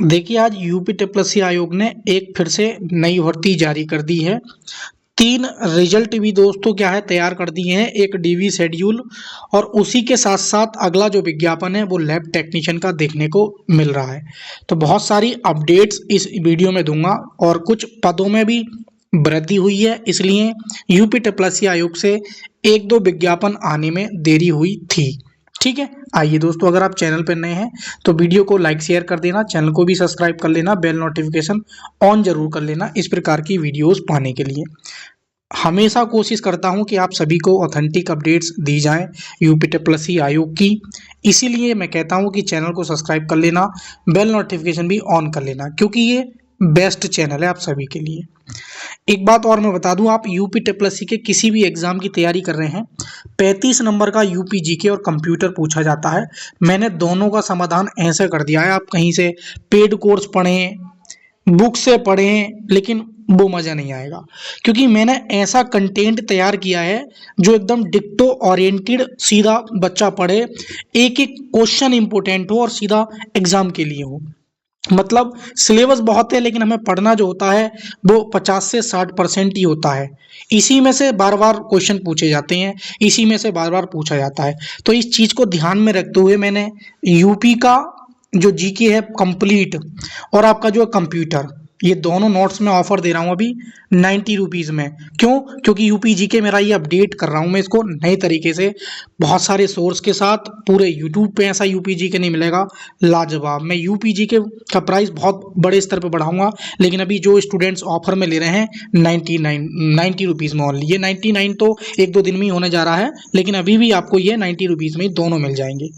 देखिए आज UP TSPSC आयोग ने एक फिर से नई भर्ती जारी कर दी है। 3 रिजल्ट भी दोस्तों क्या है तैयार कर दिए हैं, एक डीवी शेड्यूल और उसी के साथ-साथ अगला जो विज्ञापन है वो लैब टेक्नीशियन का देखने को मिल रहा है। तो बहुत सारी अपडेट्स इस वीडियो में दूंगा और कुछ पदों में भी वृद्धि हुई है, इसलिए यूपी टीएसपीएससी आयोग से 1-2 विज्ञापन आने में देरी हुई थी। ठीक है, आइए दोस्तों अगर आप चैनल पर नए हैं तो वीडियो को लाइक शेयर कर देना, चैनल को भी सब्सक्राइब कर लेना, बेल नोटिफिकेशन ऑन जरूर कर लेना इस प्रकार की वीडियोस पाने के लिए। हमेशा कोशिश करता हूं कि आप सभी को ऑथेंटिक अपडेट्स दी जाएं यूपी टीएसपीएससी आयोग की, इसीलिए मैं कहता हूं कि चैनल को सब्सक्राइब कर लेना, बेल नोटिफिकेशन भी ऑन कर लेना क्योंकि ये बेस्ट चैनल है आप सभी के लिए। एक बात और मैं बता दूं, आप यूपी टीएसपीएससी के किसी भी एग्जाम की तैयारी कर रहे हैं, 35 नंबर का यूपी जीके और कंप्यूटर पूछा जाता है। मैंने दोनों का समाधान ऐसे कर दिया है, आप कहीं से पेड कोर्स पढ़ें, बुक से पढ़ें, लेकिन वो मज़ा नहीं आएगा क्योंकि मैंने ऐसा कंटेंट तैयार किया है जो एकदम डिक्टो ओरिएंटेड, सीधा बच्चा पढ़े, एक एक क्वेश्चन इंपॉर्टेंट हो और सीधा एग्जाम के लिए हो। मतलब सिलेबस बहुत है लेकिन हमें पढ़ना जो होता है वो 50 से 60% ही होता है। इसी में से बार बार क्वेश्चन पूछे जाते हैं, इसी में से बार बार पूछा जाता है। तो इस चीज़ को ध्यान में रखते हुए मैंने यूपी का जो जीके है कंप्लीट और आपका जो कंप्यूटर, ये दोनों नोट्स में ऑफर दे रहा हूँ अभी 90 रुपीज़ में। क्यों? क्योंकि यूपी जीके मेरा ये अपडेट कर रहा हूँ मैं इसको नए तरीके से, बहुत सारे सोर्स के साथ। पूरे यूट्यूब पे ऐसा यूपी जीके नहीं मिलेगा, लाजवाब। मैं यूपी जीके का प्राइस बहुत बड़े स्तर पे बढ़ाऊंगा, लेकिन अभी जो स्टूडेंट्स ऑफर में ले रहे हैं 90 रुपीज़ में ओनली। ये 99 तो 1-2 दिन में ही होने जा रहा है, लेकिन अभी भी आपको ये 90 रुपीज़ में ही दोनों मिल जाएंगे।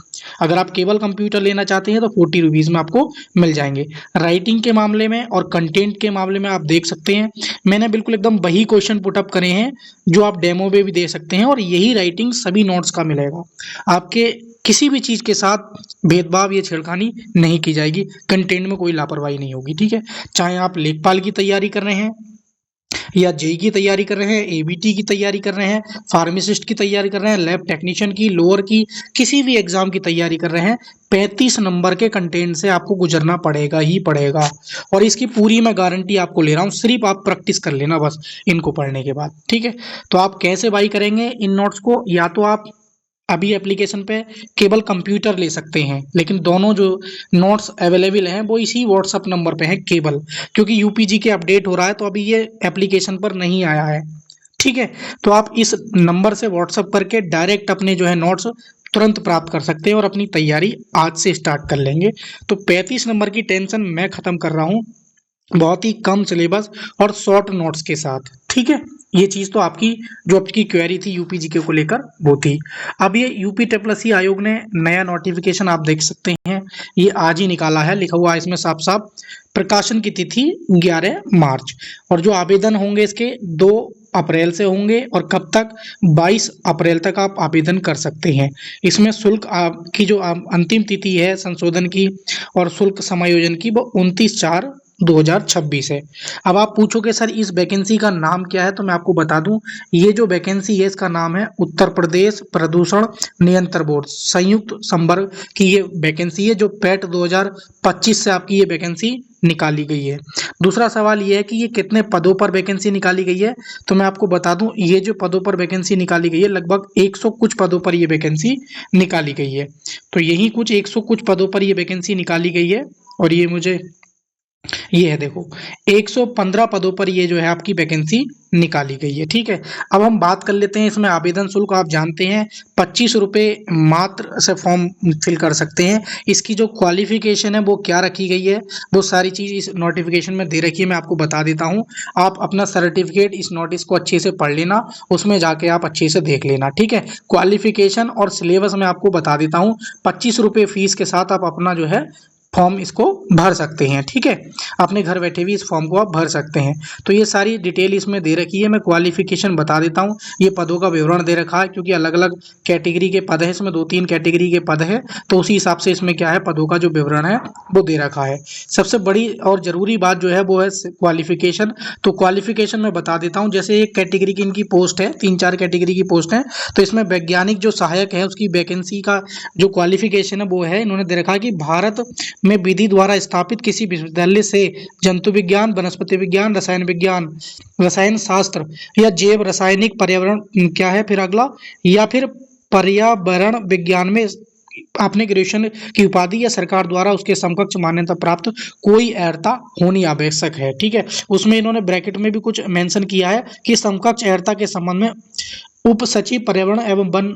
अगर आप केवल कंप्यूटर लेना चाहते हैं तो 40 रुपीज़ में आपको मिल जाएंगे। राइटिंग के मामले में और कंटेंट के मामले में आप देख सकते हैं मैंने बिल्कुल एकदम वही क्वेश्चन पुटअप करे हैं जो आप डेमो में भी दे सकते हैं, और यही राइटिंग सभी नोट्स का मिलेगा। आपके किसी भी चीज़ के साथ भेदभाव या छेड़खानी नहीं की जाएगी, कंटेंट में कोई लापरवाही नहीं होगी। ठीक है, चाहे आप लेखपाल की तैयारी कर रहे हैं या जेई की तैयारी कर रहे हैं, एबीटी की तैयारी कर रहे हैं, फार्मासिस्ट की तैयारी कर रहे हैं, लैब टेक्नीशियन की, लोअर की, किसी भी एग्जाम की तैयारी कर रहे हैं, 35 नंबर के कंटेंट से आपको गुजरना पड़ेगा ही पड़ेगा। और इसकी पूरी मैं गारंटी आपको ले रहा हूँ, सिर्फ आप प्रैक्टिस कर लेना बस इनको पढ़ने के बाद। ठीक है, तो आप कैसे बाई करेंगे इन नोट्स को? या तो आप अभी एप्लीकेशन पे केवल कंप्यूटर ले सकते हैं, लेकिन दोनों जो नोट्स अवेलेबल हैं वो इसी व्हाट्सअप नंबर पे हैं केवल, क्योंकि यूपीजी के अपडेट हो रहा है तो अभी ये एप्लीकेशन पर नहीं आया है। ठीक है, तो आप इस नंबर से व्हाट्सअप करके डायरेक्ट अपने जो है नोट्स तुरंत प्राप्त कर सकते हैं और अपनी तैयारी आज से स्टार्ट कर लेंगे। तो 35 नंबर की टेंशन मैं खत्म कर रहा हूँ, बहुत ही कम सिलेबस और शॉर्ट नोट्स के साथ। ठीक है, ये चीज़ तो आपकी जो आपकी क्वेरी थी यूपी जीके को लेकर वो थी। अब ये यूपी टीएसपीएससी आयोग ने नया नोटिफिकेशन आप देख सकते हैं, ये आज ही निकाला है, लिखा हुआ है इसमें साफ साफ, प्रकाशन की तिथि 11 मार्च, और जो आवेदन होंगे इसके 2 अप्रैल से होंगे, और कब तक? 22 अप्रैल तक आप आवेदन कर सकते हैं। इसमें शुल्क की जो अंतिम तिथि है संशोधन की और शुल्क समायोजन की वो 29/4/2026 है। अब आप पूछोगे सर इस वैकेंसी का नाम क्या है, तो मैं आपको बता दूं, ये जो वैकेंसी है इसका नाम है उत्तर प्रदेश प्रदूषण नियंत्रण बोर्ड संयुक्त संवर्ग की ये वैकेंसी है, जो पैट 2025 से आपकी ये वैकेंसी निकाली गई है। दूसरा सवाल ये है कि ये कितने पदों पर वैकेंसी निकाली गई है, तो मैं आपको बता दूं ये जो पदों पर वैकेंसी निकाली गई है लगभग 100 कुछ पदों पर ये वैकेंसी निकाली गई है। तो यही कुछ 100 कुछ पदों पर ये वैकेंसी निकाली गई है, और ये मुझे ये है देखो 115 पदों पर ये जो है आपकी वैकेंसी निकाली गई है। ठीक है, अब हम बात कर लेते हैं इसमें आवेदन शुल्क। आप जानते हैं 25 रुपये मात्र से फॉर्म फिल कर सकते हैं। इसकी जो क्वालिफिकेशन है वो क्या रखी गई है, वो सारी चीज़ इस नोटिफिकेशन में दे रखी है, मैं आपको बता देता हूँ। आप अपना सर्टिफिकेट इस नोटिस को अच्छे से पढ़ लेना, उसमें जाके आप अच्छे से देख लेना। ठीक है, क्वालिफिकेशन और सिलेबस मैं आपको बता देता हूँ। 25 रुपये फीस के साथ आप अपना जो है फॉर्म इसको भर सकते हैं। ठीक है, अपने घर बैठे भी इस फॉर्म को आप भर सकते हैं। तो ये सारी डिटेल इसमें दे रखी है, मैं क्वालिफिकेशन बता देता हूँ। ये पदों का विवरण दे रखा है, क्योंकि अलग अलग कैटेगरी के पद है, इसमें 2-3 कैटेगरी के पद है, तो उसी हिसाब से इसमें क्या है पदों का जो विवरण है वो दे रखा है। सबसे बड़ी और ज़रूरी बात जो है वो है क्वालिफिकेशन। तो क्वालिफिकेशन मैं बता देता हूँ, जैसे एक कैटेगरी की इनकी पोस्ट है, 3-4 कैटेगरी की पोस्ट है, तो इसमें वैज्ञानिक जो सहायक है उसकी वैकेंसी का जो क्वालिफिकेशन है वो है, इन्होंने दे रखा है कि भारत में विधि द्वारा स्थापित किसी विश्वविद्यालय से जंतु विज्ञान, वनस्पति विज्ञान, रसायन विज्ञान, रसायन शास्त्र या जैव रासायनिक पर्यावरण क्या है फिर अगला, या फिर पर्यावरण विज्ञान में आपने ग्रेजुएशन की उपाधि या सरकार द्वारा उसके समकक्ष मान्यता प्राप्त कोई अर्हता होनी आवश्यक है। ठीक है, उसमें इन्होंने ब्रैकेट में भी कुछ मेंशन किया है कि समकक्ष अर्हता के संबंध में उप सचिव पर्यावरण एवं वन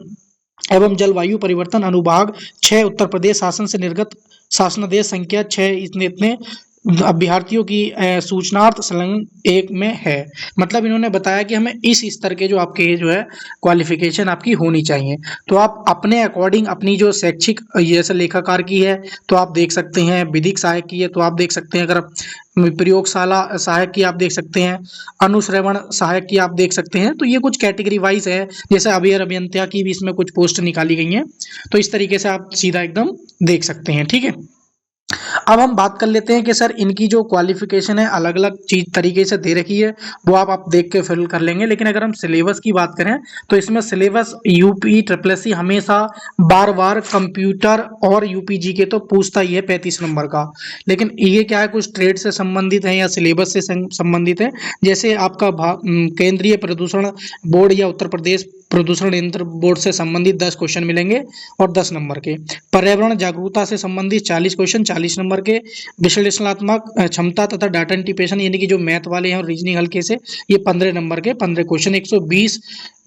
एवं जलवायु परिवर्तन अनुभाग 6 उत्तर प्रदेश शासन से निर्गत शासनादेश संख्या 6 इतने अभ्यर्थियों की सूचनार्थ संलग्न 1 में है। मतलब इन्होंने बताया कि हमें इस स्तर के जो आपके जो है क्वालिफिकेशन आपकी होनी चाहिए। तो आप अपने अकॉर्डिंग अपनी जो शैक्षिक जैसे लेखाकार की है तो आप देख सकते हैं, विधिक सहायक की है तो आप देख सकते हैं, अगर प्रयोगशाला सहायक की आप देख सकते हैं, अनुश्रवण सहायक की आप देख सकते हैं। तो ये कुछ कैटेगरी वाइज है, जैसे अभियंता की भी इसमें कुछ पोस्ट निकाली गई हैं। तो इस तरीके से आप सीधा एकदम देख सकते हैं। ठीक है, अब हम बात कर लेते हैं कि सर इनकी जो क्वालिफिकेशन है अलग अलग चीज तरीके से दे रखी है, वो आप देख के फिल कर लेंगे। लेकिन अगर हम सिलेबस की बात करें तो इसमें सिलेबस यूपी ट्रिपल हमेशा बार बार कंप्यूटर और यूपीजी के तो पूछता ही है 35 नंबर का। लेकिन ये क्या है, कुछ ट्रेड से संबंधित है या सिलेबस से संबंधित है। जैसे आपका केंद्रीय प्रदूषण बोर्ड या उत्तर प्रदेश प्रदूषण नियंत्रण बोर्ड से संबंधित 10 क्वेश्चन मिलेंगे और 10 नंबर के। पर्यावरण जागरूकता से संबंधित 40 क्वेश्चन 40 नंबर के। विश्लेषणात्मक क्षमता तथा डाटा इंटिप्रेशन यानी कि जो मैथ वाले हैं और रीजनिंग हल्के से, ये 15 नंबर के 15 क्वेश्चन 120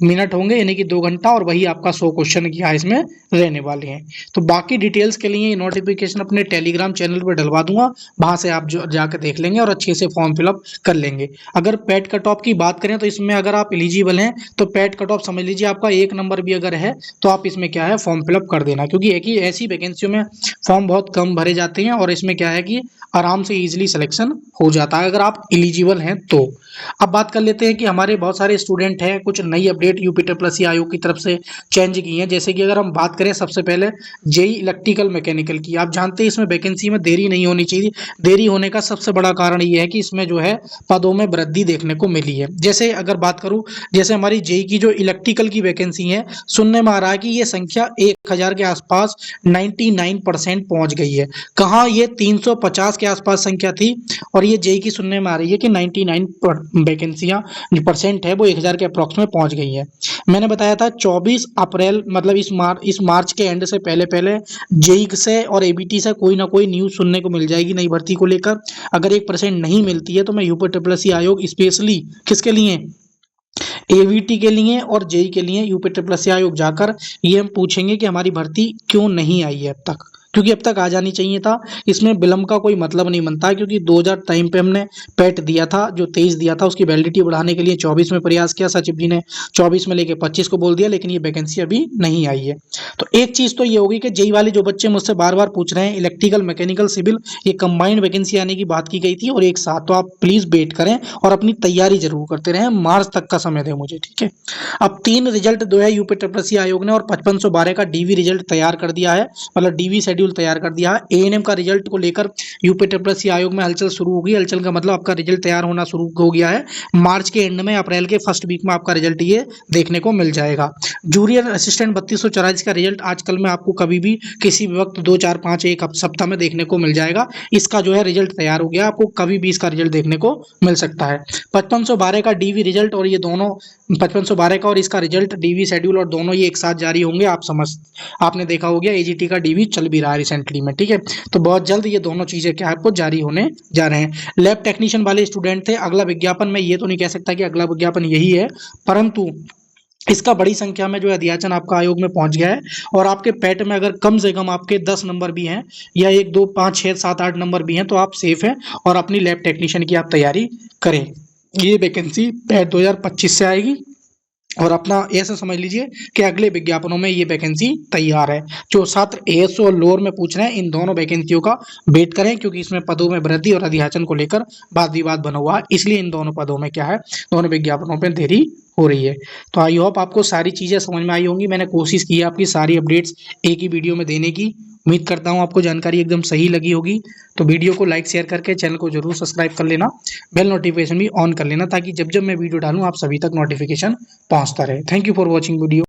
मिनट होंगे यानी कि 2 घंटा, और वही आपका 100 क्वेश्चन क्या है इसमें रहने वाले हैं। तो बाकी डिटेल्स के लिए नोटिफिकेशन अपने टेलीग्राम चैनल पर डलवा दूंगा, वहां से आप जाकर देख लेंगे और अच्छे से फॉर्म फिलअप कर लेंगे। अगर पेट कट ऑफ की बात करें तो इसमें अगर आप एलिजिबल हैं तो पेट कट ऑफ समझ लीजिए आपका 1 नंबर भी अगर है तो आप इसमें क्या है फॉर्म फिलअप कर देना, क्योंकि एक ही ऐसी वैकेंसियों में फॉर्म बहुत कम भरे जाते हैं और इसमें क्या है कि आराम से इजीली सिलेक्शन हो जाता है अगर आप एलिजिबल हैं तो। अब बात कर लेते हैं कि हमारे बहुत सारे स्टूडेंट हैं, कुछ नई अपडेट यूपी ट्रिपल आयोग की तरफ से चेंज की है। जैसे कि अगर हम बात करें सबसे पहले जेई इलेक्ट्रिकल मैकेनिकल की, आप जानते हैं इसमें वैकेंसी में देरी नहीं होनी चाहिए। देरी होने का सबसे बड़ा कारण ये है कि इसमें जो है पदों में वृद्धि देखने को मिली है। जैसे अगर बात करूं, जैसे हमारी जेई की जो इलेक्ट्रिकल की वैकेंसी है, सुनने में आ रहा है कि ये संख्या 1000 के आसपास 99% पहुंच गई है। कहाँ, ये 350 के आसपास संख्या थी और ये जेई की सुनने में आ रही है कि 99 वैकेंसियां जो परसेंट है वो 1000 के अप्रॉक्स में पहुंच गई है। मैंने बताया था 24 अप्रैल मतलब इस मार्च के एंड से पहले पहले जेई से और एबीटी से कोई ना कोई न्यूज़ सुनने को मिल जाएगी नई भर्ती को लेकर। अगर 1% नहीं मिलती है तो मैं यूपी ट्रिपल आयोग स्पेशली किसके लिए, एवीटी के लिए और जेई के लिए यूपी ट्रिपल आयोग जाकर ये हम पूछेंगे कि हमारी भर्ती क्यों नहीं आई है अब तक, क्योंकि अब तक आ जानी चाहिए था। इसमें विलंब का कोई मतलब नहीं बनता है, क्योंकि 2000 टाइम पे हमने पेट दिया था, जो 23 दिया था उसकी वैलिडिटी बढ़ाने के लिए 24 में प्रयास किया, सचिव जी ने 24 में लेके 25 को बोल दिया, लेकिन ये वैकेंसी अभी नहीं आई है। तो एक चीज़ तो ये होगी कि जेई वाले जो बच्चे मुझसे बार बार पूछ रहे हैं इलेक्ट्रिकल मैकेनिकल सिविल, ये कंबाइंड वैकेंसी आने की बात की गई थी और एक साथ, तो आप प्लीज़ वेट करें और अपनी तैयारी जरूर करते रहें, मार्च तक का समय दें मुझे, ठीक है। अब 3 रिजल्ट जो है यूपी ट्रिपल आयोग ने और 5512 का डीवी रिजल्ट तैयार कर दिया है, मतलब डीवी शेड्यूल तैयार कर दिया है। एएनएम का रिजल्ट को लेकर यूपी ट्रिपल आयोग में हलचल शुरू होगी। हलचल का मतलब आपका रिजल्ट तैयार होना शुरू हो गया है। मार्च के एंड में, अप्रैल के फर्स्ट वीक में आपका रिजल्ट ये देखने को मिल जाएगा। जूनियर असिस्टेंट 3244 का रिजल्ट आजकल में आपको कभी भी किसी भी वक्त 2 4 5 एक सप्ताह में देखने को मिल जाएगा। इसका जो है रिजल्ट तैयार हो गया, आपको कभी भी इसका रिजल्ट देखने को मिल सकता है। 5512 का डीवी रिजल्ट और ये दोनों 5512 का और इसका रिजल्ट डीवी शेड्यूल और दोनों ये एक साथ जारी होंगे। आपने देखा हो गया एजीटी का डीवी चल भी रहा है रिसेंटली में, ठीक है। तो बहुत जल्द ये दोनों चीजें क्या आपको जारी होने जा रहे हैं। लैब टेक्नीशियन वाले स्टूडेंट थे, अगला विज्ञापन मैं ये तो नहीं कह सकता कि अगला विज्ञापन यही है, परंतु इसका बड़ी संख्या में जो है अध्याचन आपका आयोग में पहुंच गया है। और आपके पैट में अगर कम से कम आपके 10 नंबर भी हैं या 1 2 5 6 7 8 नंबर भी हैं तो आप सेफ हैं और अपनी लैब टेक्नीशियन की आप तैयारी करें। ये वैकेंसी पैट 2025 से आएगी और अपना ऐसा समझ लीजिए कि अगले विज्ञापनों में ये वैकेंसी तैयार है। जो छात्र एएसओ और लोअर में पूछ रहे हैं इन दोनों वैकेंसियों का वेट करें, क्योंकि इसमें पदों में वृद्धि और अधियाचन को लेकर वाद विवाद बना हुआ है, इसलिए इन दोनों पदों में क्या है, दोनों विज्ञापनों में देरी हो रही है। तो आई होप आपको सारी चीज़ें समझ में आई होंगी। मैंने कोशिश की है आपकी सारी अपडेट्स एक ही वीडियो में देने की। उम्मीद करता हूँ आपको जानकारी एकदम सही लगी होगी। तो वीडियो को लाइक शेयर करके चैनल को जरूर सब्सक्राइब कर लेना, बेल नोटिफिकेशन भी ऑन कर लेना, ताकि जब जब मैं वीडियो डालूँ आप सभी तक नोटिफिकेशन पहुँचता रहे। Thank you for watching video.